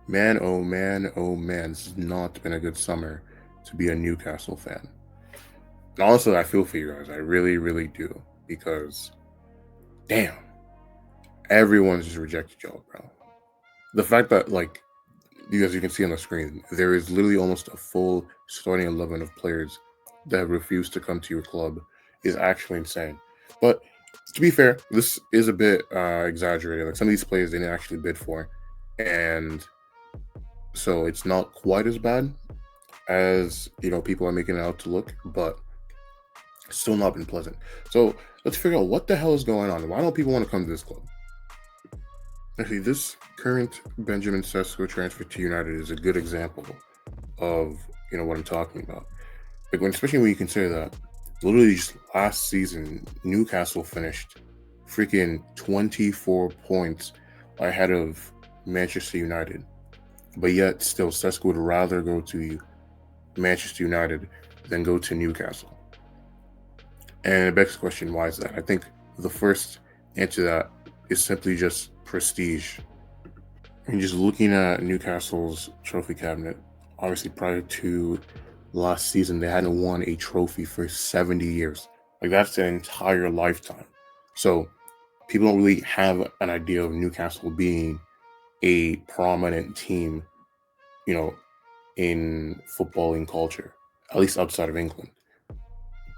Man, oh man, oh man, this has not been a good summer to be a Newcastle fan. And honestly, I feel for you guys. I really, really do. Because, damn, everyone's just rejected y'all, bro. The fact that, like, as you can see on the screen, there is literally almost a full starting 11 of players that have refused to come to your club is actually insane. But to be fair, this is a bit exaggerated. Like, some of these players they didn't actually bid for. And so it's not quite as bad as people are making it out to look, but still not been pleasant. So let's figure out what the hell is going on. Why don't people want to come to this club? Actually, this current Benjamin Sesko transfer to United is a good example of what I'm talking about. Like especially when you consider that literally just last season Newcastle finished freaking 24 points ahead of Manchester United, but yet still Sesko would rather go to Manchester United than go to Newcastle. And it begs the question, why is that? I think the first answer to that is simply just prestige. And just looking at Newcastle's trophy cabinet, obviously prior to last season, they hadn't won a trophy for 70 years. Like, that's an entire lifetime. So people don't really have an idea of Newcastle being a prominent team, in footballing culture, at least outside of England.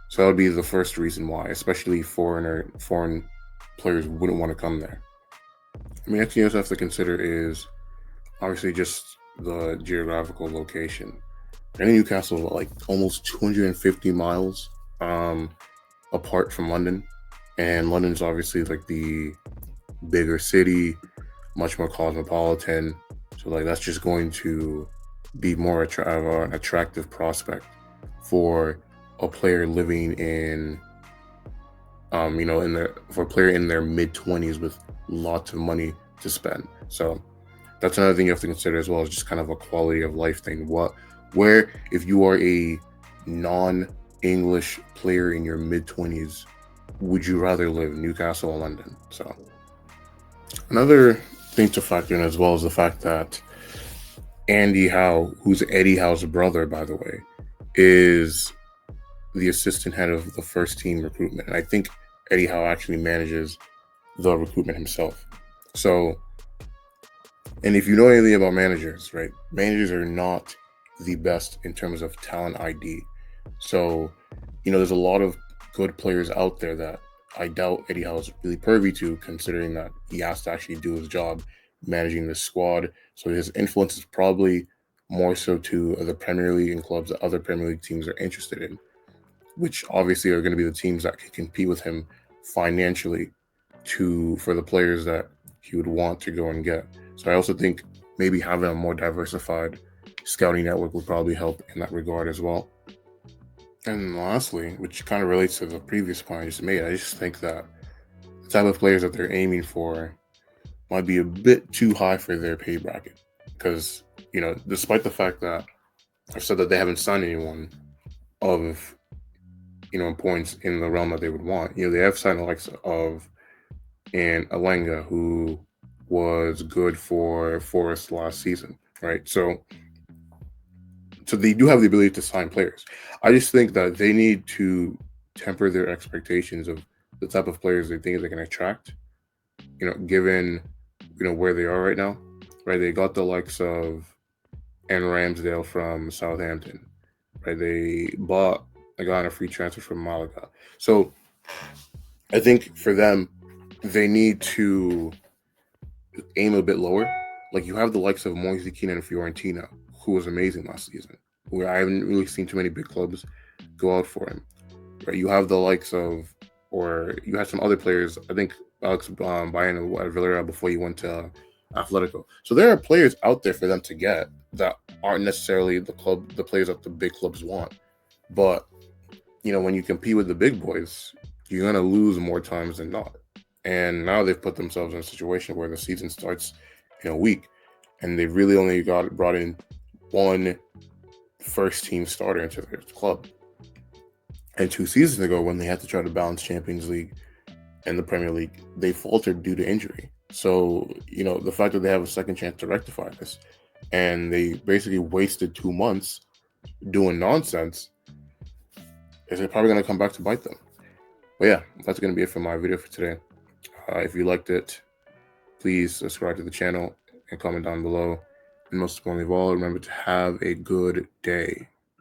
So that would be the first reason why, especially foreign players wouldn't want to come there. I mean, next thing you also have to consider is obviously just the geographical location. I think Newcastle is like almost 250 miles apart from London, and London's obviously like the bigger city, much more cosmopolitan. So like that's just going to be more an attractive prospect for a player living in for a player in their mid-20s with lots of money to spend. So that's another thing you have to consider as well, is just kind of a quality of life thing. Where if you are a non-English player in your mid-20s, would you rather live in Newcastle or London? So another thing to factor in as well is the fact that Andy Howe, who's Eddie Howe's brother, by the way, is the assistant head of the first team recruitment. And I think Eddie Howe actually manages the recruitment himself. So, and if you know anything about managers, right, managers are not the best in terms of talent ID. So, there's a lot of good players out there that I doubt Eddie Howe is really privy to, considering that he has to actually do his job managing the squad. So his influence is probably more so to the Premier League and clubs that other Premier League teams are interested in, which obviously are going to be the teams that can compete with him financially for the players that he would want to go and get. So I also think maybe having a more diversified scouting network would probably help in that regard as well. And lastly, which kind of relates to the previous point I just made, I just think that the type of players that they're aiming for might be a bit too high for their pay bracket. Because, despite the fact that I've said that they haven't signed anyone of, points in the realm that they would want, they have signed the likes of Alenga, who was good for Forest last season, right? So they do have the ability to sign players. I just think that they need to temper their expectations of the type of players they think they can attract, given, where they are right now, right? They got the likes of Ramsdale from Southampton, right? They bought a guy on a free transfer from Malaga. So I think for them, they need to aim a bit lower. Like, you have the likes of Moise Kean and Fiorentina, who was amazing last season, where I haven't really seen too many big clubs go out for him. Right? You have the likes of, or you had some other players. I think Alex Baena at Villarreal before he went to Atletico. So there are players out there for them to get that aren't necessarily the players that the big clubs want. But when you compete with the big boys, you're gonna lose more times than not. And now they've put themselves in a situation where the season starts in a week, and they've really only brought in one first team starter into their club. And 2 seasons ago, when they had to try to balance Champions League and the Premier League, they faltered due to injury. So, the fact that they have a second chance to rectify this, and they basically wasted 2 months doing nonsense, is it probably going to come back to bite them. But yeah, that's going to be it for my video for today. If you liked it, please subscribe to the channel and comment down below. And most importantly of all, remember to have a good day.